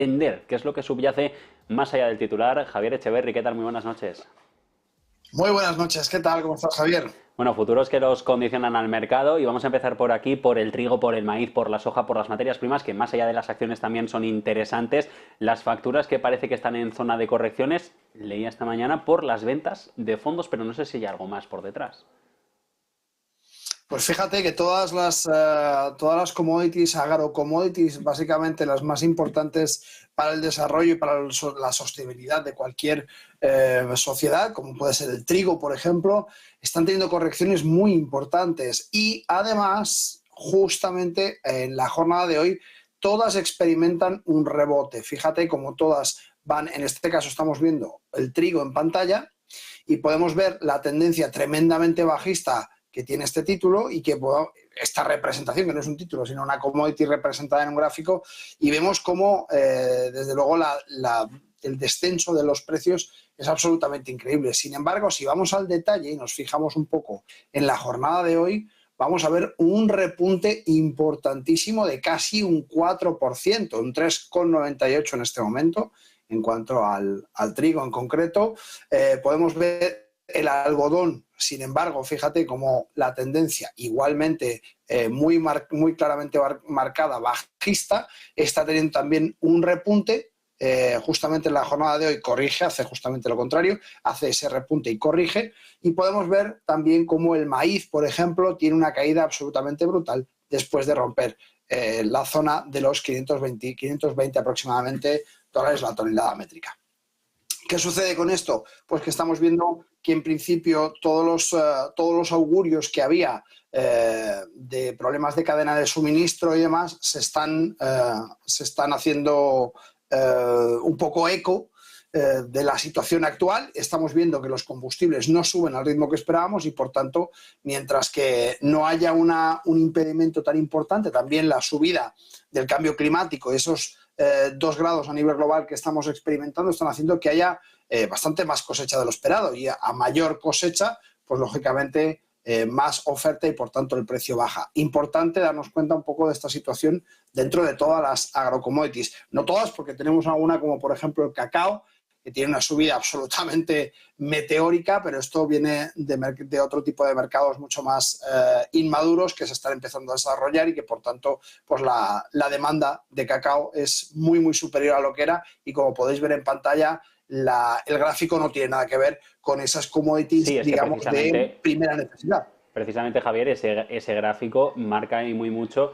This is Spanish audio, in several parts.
entender qué es lo que subyace más allá del titular. Javier Echeverri, ¿qué tal? Muy buenas noches. Muy buenas noches, ¿qué tal? ¿Cómo estás, Javier? Bueno, futuros que los condicionan al mercado y vamos a empezar por aquí, por el trigo, por el maíz, por la soja, por las materias primas, que más allá de las acciones también son interesantes. Las facturas que parece que están en zona de correcciones, leía esta mañana, por las ventas de fondos, pero no sé si hay algo más por detrás. Pues fíjate que todas las commodities, agrocommodities, básicamente las más importantes para el desarrollo y para la sostenibilidad de cualquier sociedad, como puede ser el trigo, por ejemplo, están teniendo correcciones muy importantes. Y además, justamente en la jornada de hoy, todas experimentan un rebote. Fíjate cómo todas van, en este caso estamos viendo el trigo en pantalla y podemos ver la tendencia tremendamente bajista que tiene este título y que esta representación, que no es un título, sino una commodity representada en un gráfico, y vemos cómo, desde luego, el descenso de los precios es absolutamente increíble. Sin embargo, si vamos al detalle y nos fijamos un poco en la jornada de hoy, vamos a ver un repunte importantísimo de casi un 4%, un 3,98 en este momento, en cuanto al trigo en concreto. Podemos ver el algodón, sin embargo, fíjate cómo la tendencia igualmente muy claramente marcada, bajista, está teniendo también un repunte. Justamente en la jornada de hoy corrige, hace justamente lo contrario, hace ese repunte y corrige. Y podemos ver también cómo el maíz, por ejemplo, tiene una caída absolutamente brutal después de romper la zona de los 520 aproximadamente dólares la tonelada métrica. ¿Qué sucede con esto? Pues que estamos viendo que en principio todos los augurios que había de problemas de cadena de suministro y demás se están haciendo un poco eco de la situación actual. Estamos viendo que los combustibles no suben al ritmo que esperábamos y, por tanto, mientras que no haya un impedimento tan importante, también la subida del cambio climático, esos 2 grados a nivel global que estamos experimentando, están haciendo que haya bastante más cosecha de lo esperado, y a mayor cosecha, pues lógicamente más oferta y por tanto el precio baja. Importante darnos cuenta un poco de esta situación dentro de todas las agrocommodities. No todas, porque tenemos alguna como por ejemplo el cacao, que tiene una subida absolutamente meteórica, pero esto viene de otro tipo de mercados mucho más inmaduros que se están empezando a desarrollar y que, por tanto, pues la demanda de cacao es muy, muy superior a lo que era, y como podéis ver en pantalla, el gráfico no tiene nada que ver con esas commodities, Sí, es que digamos, de primera necesidad. precisamente, Javier, ese gráfico marca y muy mucho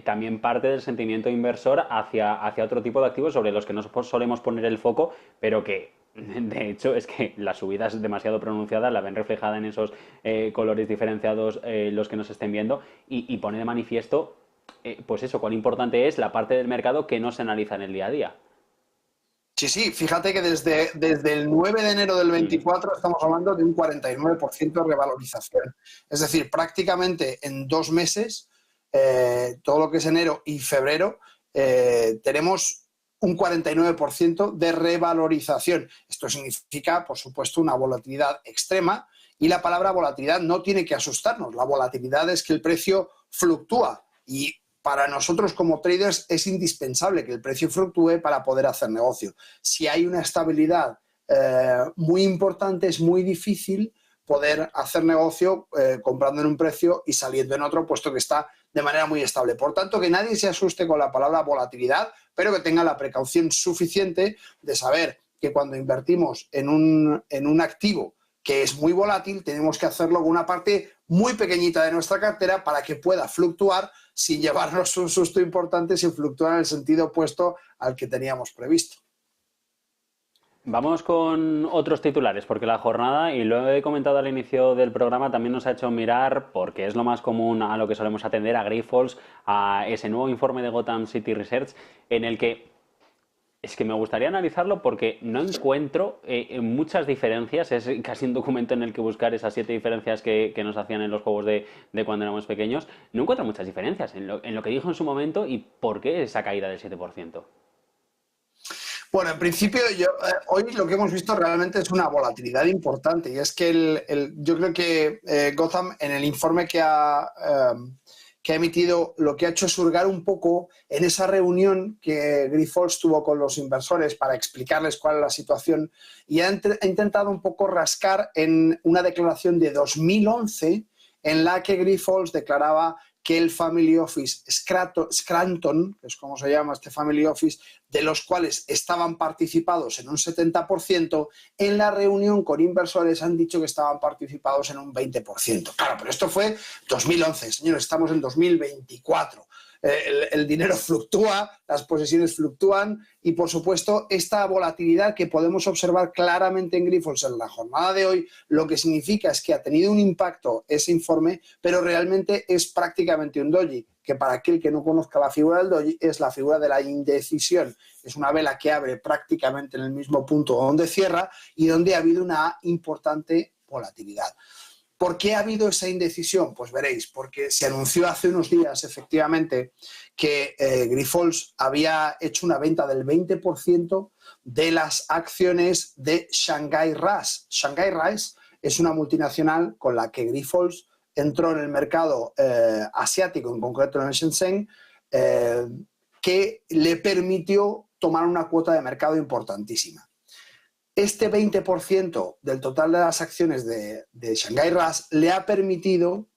también parte del sentimiento inversor hacia otro tipo de activos sobre los que no solemos poner el foco, pero que de hecho es que la subida es demasiado pronunciada, la ven reflejada en esos colores diferenciados los que nos estén viendo y pone de manifiesto, pues eso, cuán importante es la parte del mercado que no se analiza en el día a día. Sí, sí, fíjate que desde el 9 de enero del 24 estamos hablando de un 49% de revalorización. Es decir, prácticamente en 2 meses, todo lo que es enero y febrero, tenemos un 49% de revalorización. Esto significa, por supuesto, una volatilidad extrema, y la palabra volatilidad no tiene que asustarnos. La volatilidad es que el precio fluctúa, y para nosotros como traders es indispensable que el precio fluctúe para poder hacer negocio. Si hay una estabilidad muy importante, es muy difícil poder hacer negocio comprando en un precio y saliendo en otro, puesto que está de manera muy estable. Por tanto, que nadie se asuste con la palabra volatilidad, pero que tenga la precaución suficiente de saber que cuando invertimos en un activo que es muy volátil, tenemos que hacerlo con una parte muy pequeñita de nuestra cartera para que pueda fluctuar sin llevarnos un susto importante, sin fluctuar en el sentido opuesto al que teníamos previsto. Vamos con otros titulares, porque la jornada, y lo he comentado al inicio del programa, también nos ha hecho mirar, porque es lo más común a lo que solemos atender, a Grifols, a ese nuevo informe de Gotham City Research, en el que es que me gustaría analizarlo porque no encuentro muchas diferencias. Es casi un documento en el que buscar esas 7 diferencias que nos hacían en los juegos de cuando éramos pequeños. No encuentro muchas diferencias en lo que dijo en su momento y por qué esa caída del 7%. Bueno, en principio hoy lo que hemos visto realmente es una volatilidad importante, y es que yo creo que Gotham, en el informe que ha emitido, lo que ha hecho es hurgar un poco en esa reunión que Grifols tuvo con los inversores para explicarles cuál es la situación, y ha intentado un poco rascar en una declaración de 2011 en la que Grifols declaraba que el Family Office Scranton, que es como se llama este Family Office, de los cuales estaban participados en un 70%, en la reunión con inversores han dicho que estaban participados en un 20%. Claro, pero esto fue 2011, señores, estamos en 2024. El dinero fluctúa, las posiciones fluctúan y, por supuesto, esta volatilidad que podemos observar claramente en Grifols en la jornada de hoy, lo que significa es que ha tenido un impacto ese informe, pero realmente es prácticamente un doji, que para aquel que no conozca la figura del doji es la figura de la indecisión. Es una vela que abre prácticamente en el mismo punto donde cierra y donde ha habido una importante volatilidad. ¿Por qué ha habido esa indecisión? Pues veréis, porque se anunció hace unos días, efectivamente, que Grifols había hecho una venta del 20% de las acciones de Shanghai RAAS. Shanghai RAAS es una multinacional con la que Grifols entró en el mercado asiático, en concreto en el Shenzhen, que le permitió tomar una cuota de mercado importantísima. Este 20% del total de las acciones de Shanghai RAAS le ha permitido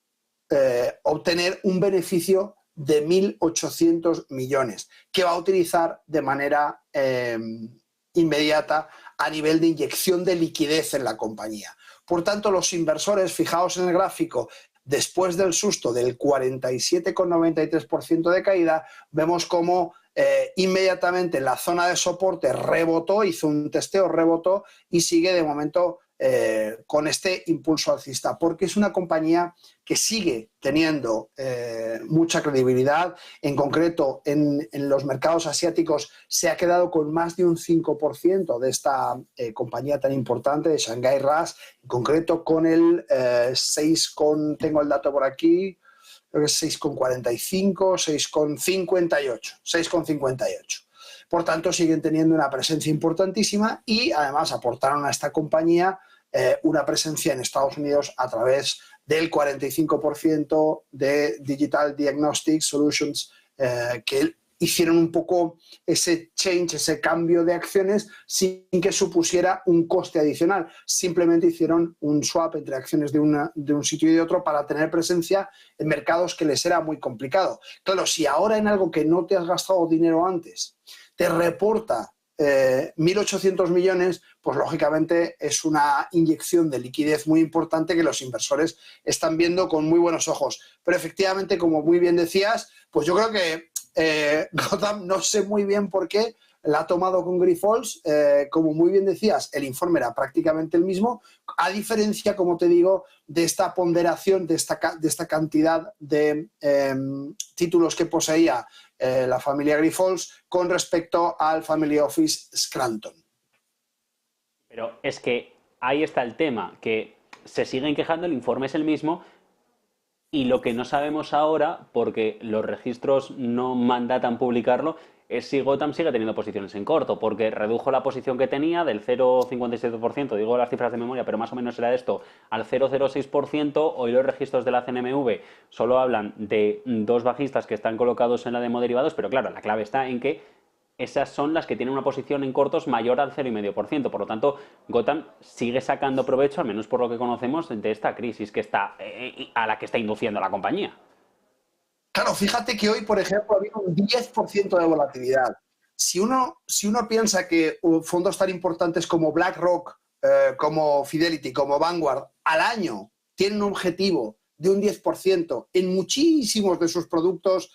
obtener un beneficio de 1.800 millones que va a utilizar de manera inmediata a nivel de inyección de liquidez en la compañía. Por tanto, los inversores, fijaos en el gráfico, después del susto del 47,93% de caída, vemos cómo inmediatamente en la zona de soporte rebotó, hizo un testeo, rebotó y sigue de momento con este impulso alcista, porque es una compañía que sigue teniendo mucha credibilidad. En concreto, en los mercados asiáticos se ha quedado con más de un 5% de esta compañía tan importante de Shanghai RAAS, en concreto con el 6, tengo el dato por aquí, creo que es 6,45, 6,58. Por tanto, siguen teniendo una presencia importantísima y además aportaron a esta compañía una presencia en Estados Unidos a través del 45% de Digital Diagnostic Solutions, que hicieron un poco ese change, ese cambio de acciones sin que supusiera un coste adicional. Simplemente hicieron un swap entre acciones de un sitio y de otro para tener presencia en mercados que les era muy complicado. Claro, si ahora en algo que no te has gastado dinero antes te reporta 1.800 millones, pues lógicamente es una inyección de liquidez muy importante que los inversores están viendo con muy buenos ojos. Pero efectivamente, como muy bien decías, pues yo creo que Gotham, no sé muy bien por qué la ha tomado con Grifols. Como muy bien decías, el informe era prácticamente el mismo, a diferencia, como te digo, de esta ponderación, de esta cantidad de títulos que poseía la familia Grifols con respecto al Family Office Scranton. Pero es que ahí está el tema, que se siguen quejando, el informe es el mismo. Y lo que no sabemos ahora, porque los registros no mandatan publicarlo, es si Gotham sigue teniendo posiciones en corto, porque redujo la posición que tenía del 0,57%, digo las cifras de memoria, pero más o menos era esto, al 0,06%. Hoy los registros de la CNMV solo hablan de 2 bajistas que están colocados en la demo derivados, pero claro, la clave está en que esas son las que tienen una posición en cortos mayor al 0,5%. Por lo tanto, Gotham sigue sacando provecho, al menos por lo que conocemos, de esta crisis que está a la que está induciendo la compañía. Claro, fíjate que hoy, por ejemplo, ha habido un 10% de volatilidad. Si uno piensa que fondos tan importantes como BlackRock, como Fidelity, como Vanguard, al año tienen un objetivo de un 10% en muchísimos de sus productos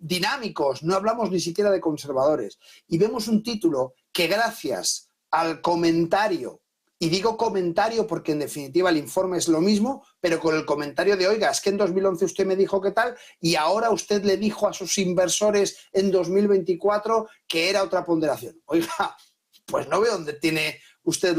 dinámicos, no hablamos ni siquiera de conservadores, y vemos un título que gracias al comentario, y digo comentario porque en definitiva el informe es lo mismo, pero con el comentario de, oiga, es que en 2011 usted me dijo qué tal y ahora usted le dijo a sus inversores en 2024 que era otra ponderación. Oiga, pues no veo dónde tiene usted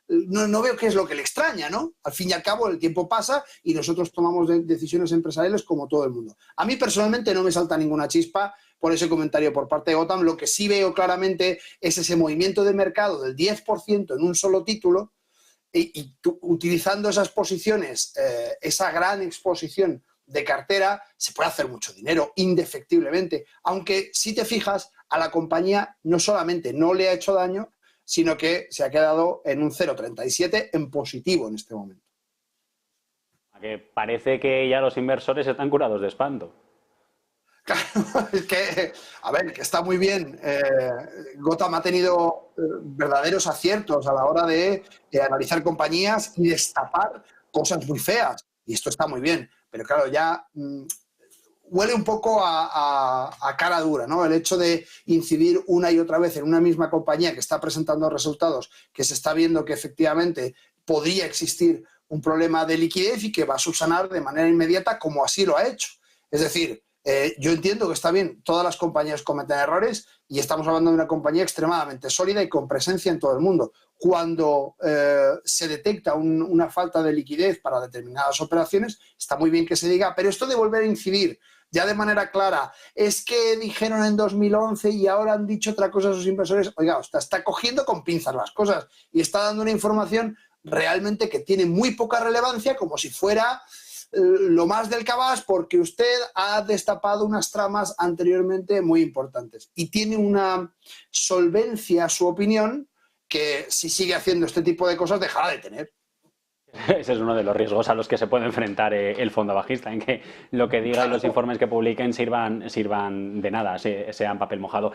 no veo qué es lo que le extraña, ¿no? Al fin y al cabo el tiempo pasa y nosotros tomamos decisiones empresariales como todo el mundo. A mí personalmente no me salta ninguna chispa por ese comentario por parte de Gotham. Lo que sí veo claramente es ese movimiento de mercado del 10% en un solo título y utilizando esas posiciones, esa gran exposición de cartera, se puede hacer mucho dinero, indefectiblemente. Aunque, si te fijas, a la compañía no solamente no le ha hecho daño, sino que se ha quedado en un 0,37 en positivo en este momento. Que parece que ya los inversores están curados de espanto. Claro, es que, a ver, que está muy bien. Gotham ha tenido verdaderos aciertos a la hora de analizar compañías y destapar cosas muy feas. Y esto está muy bien. Pero claro, ya huele un poco a cara dura, ¿no? El hecho de incidir una y otra vez en una misma compañía que está presentando resultados, que se está viendo que efectivamente podría existir un problema de liquidez y que va a subsanar de manera inmediata, como así lo ha hecho. Es decir, yo entiendo que está bien, todas las compañías cometen errores y estamos hablando de una compañía extremadamente sólida y con presencia en todo el mundo. Cuando se detecta una falta de liquidez para determinadas operaciones, está muy bien que se diga, pero esto de volver a incidir ya de manera clara, es que dijeron en 2011 y ahora han dicho otra cosa a sus inversores, oiga, está cogiendo con pinzas las cosas y está dando una información realmente que tiene muy poca relevancia, como si fuera lo más del cabas, porque usted ha destapado unas tramas anteriormente muy importantes y tiene una solvencia a su opinión que si sigue haciendo este tipo de cosas dejará de tener. Ese es uno de los riesgos a los que se puede enfrentar el fondo bajista, en que lo que diga y los informes que publiquen sirvan de nada, sean papel mojado.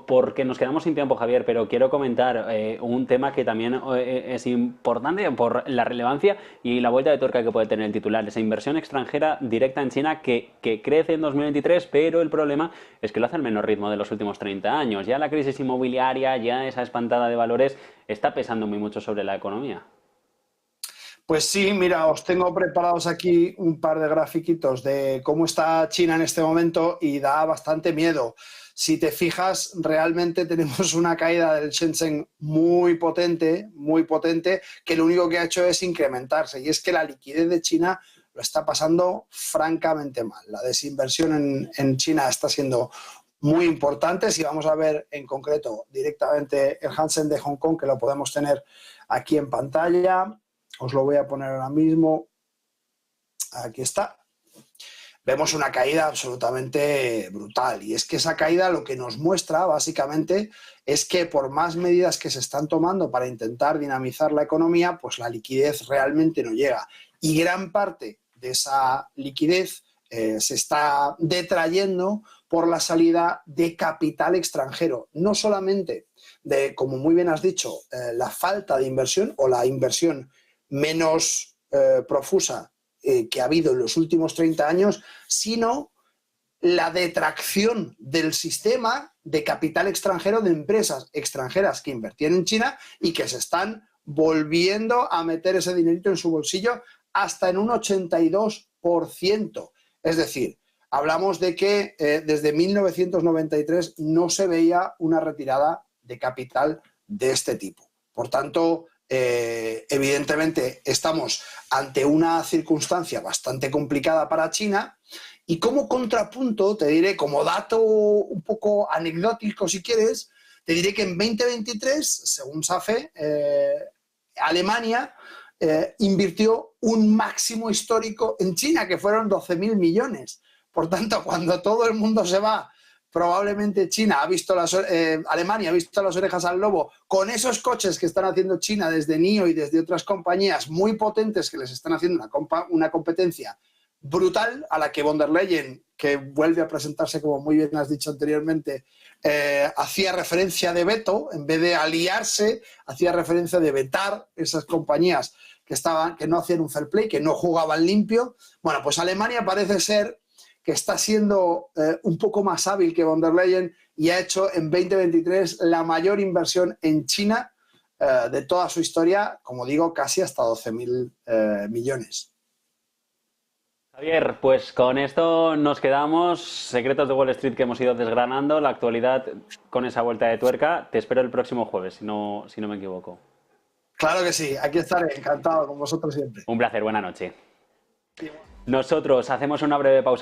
Porque nos quedamos sin tiempo, Javier, pero quiero comentar un tema que también es importante por la relevancia y la vuelta de tuerca que puede tener el titular. Esa inversión extranjera directa en China que crece en 2023, pero el problema es que lo hace al menor ritmo de los últimos 30 años. Ya la crisis inmobiliaria, ya esa espantada de valores está pesando muy mucho sobre la economía. Pues sí, mira, os tengo preparados aquí un par de grafiquitos de cómo está China en este momento y da bastante miedo. Si te fijas, realmente tenemos una caída del Shenzhen muy potente, que lo único que ha hecho es incrementarse. Y es que la liquidez de China lo está pasando francamente mal. La desinversión en China está siendo muy importante. Si vamos a ver en concreto directamente el Hansen de Hong Kong, que lo podemos tener aquí en pantalla. Os lo voy a poner ahora mismo. Aquí está. Vemos una caída absolutamente brutal. Y es que esa caída lo que nos muestra, básicamente, es que por más medidas que se están tomando para intentar dinamizar la economía, pues la liquidez realmente no llega. Y gran parte de esa liquidez se está detrayendo por la salida de capital extranjero. No solamente de, como muy bien has dicho, la falta de inversión o la inversión menos profusa que ha habido en los últimos 30 años, sino la detracción del sistema de capital extranjero de empresas extranjeras que invertían en China y que se están volviendo a meter ese dinerito en su bolsillo hasta en un 82%. Es decir, hablamos de que desde 1993 no se veía una retirada de capital de este tipo. Por tanto, evidentemente estamos ante una circunstancia bastante complicada para China y como contrapunto, te diré, como dato un poco anecdótico si quieres, te diré que en 2023, según SAFE, Alemania invirtió un máximo histórico en China, que fueron 12.000 millones. Por tanto, cuando todo el mundo se va, probablemente Alemania ha visto las orejas al lobo con esos coches que están haciendo China desde NIO y desde otras compañías muy potentes que les están haciendo una competencia brutal, a la que von der Leyen, que vuelve a presentarse, como muy bien has dicho anteriormente, hacía referencia de veto, en vez de aliarse, hacía referencia de vetar esas compañías que no hacían un fair play, que no jugaban limpio. Bueno, pues Alemania parece ser que está siendo un poco más hábil que von der Leyen y ha hecho en 2023 la mayor inversión en China de toda su historia, como digo, casi hasta 12.000 millones. Javier, pues con esto nos quedamos. Secretos de Wall Street que hemos ido desgranando, la actualidad con esa vuelta de tuerca. Te espero el próximo jueves, si no me equivoco. Claro que sí, aquí estaré, encantado con vosotros siempre. Un placer, buena noche. Nosotros hacemos una breve pausa.